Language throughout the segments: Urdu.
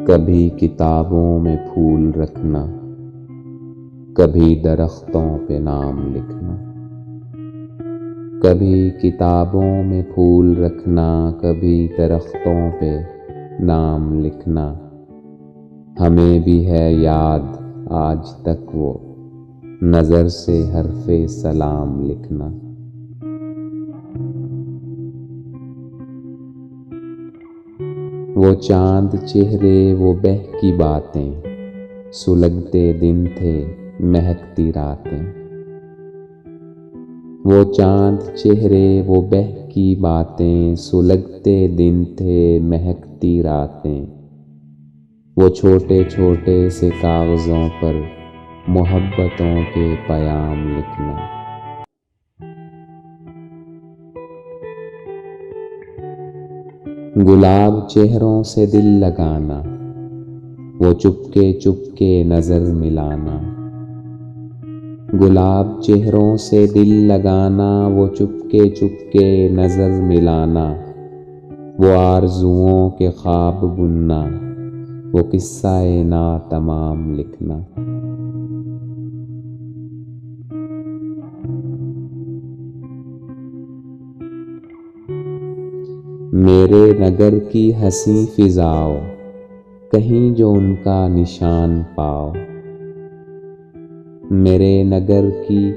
کبھی کتابوں میں پھول رکھنا، کبھی درختوں پہ نام لکھنا۔ کبھی کتابوں میں پھول رکھنا، کبھی درختوں پہ نام لکھنا۔ ہمیں بھی ہے یاد آج تک وہ نظر سے حرف سلام لکھنا۔ وہ چاند چہرے، وہ بہکی باتیں، سلگتے دن تھے مہکتی راتیں۔ وہ چاند چہرے، وہ بہکی باتیں، سلگتے دن تھے مہکتی راتیں۔ وہ چھوٹے چھوٹے سے کاغذوں پر محبتوں کے پیام لکھنا۔ گلاب چہروں سے دل لگانا، وہ چپکے چپکے نظر ملانا۔ گلاب چہروں سے دل لگانا، وہ چپکے چپکے نظر ملانا۔ وہ آرزوؤں کے خواب بننا، وہ قصہ ناتمام لکھنا۔ میرے نگر کی حسین فضاؤ، کہیں جو ان کا نشان پاؤ۔ میرے نگر کی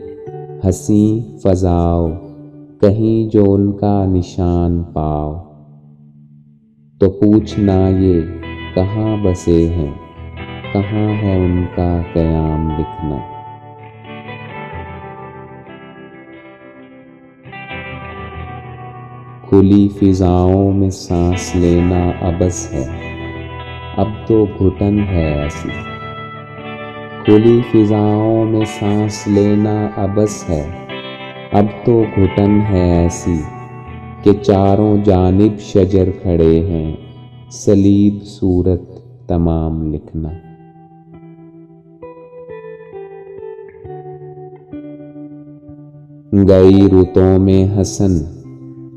حسین فضاؤ، کہیں جو ان کا نشان پاؤ۔ تو پوچھنا یہ کہاں بسے ہیں، کہاں ہے ان کا قیام لکھنا۔ کھلی فضاؤں میں سانس لینا عبث ہے، اب تو گھٹن ہے ایسی۔ کھلی فضاؤں میں سانس لینا عبث ہے، اب تو گھٹن ہے ایسی کہ چاروں جانب شجر کھڑے ہیں، صلیب صورت تمام لکھنا۔ گئی رتوں میں حسن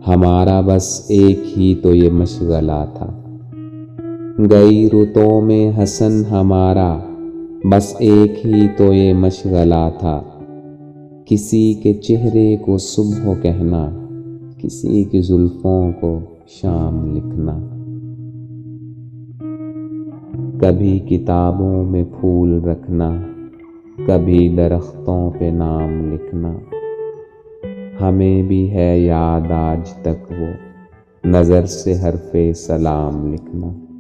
ہمارا، بس ایک ہی تو یہ مشغلہ تھا۔ گئی رتوں میں حسن ہمارا، بس ایک ہی تو یہ مشغلہ تھا۔ کسی کے چہرے کو صبح کہنا، کسی کی زلفوں کو شام لکھنا۔ کبھی کتابوں میں پھول رکھنا، کبھی درختوں پہ نام لکھنا۔ ہمیں بھی ہے یاد آج تک وہ نظر سے حرف سلام لکھنا۔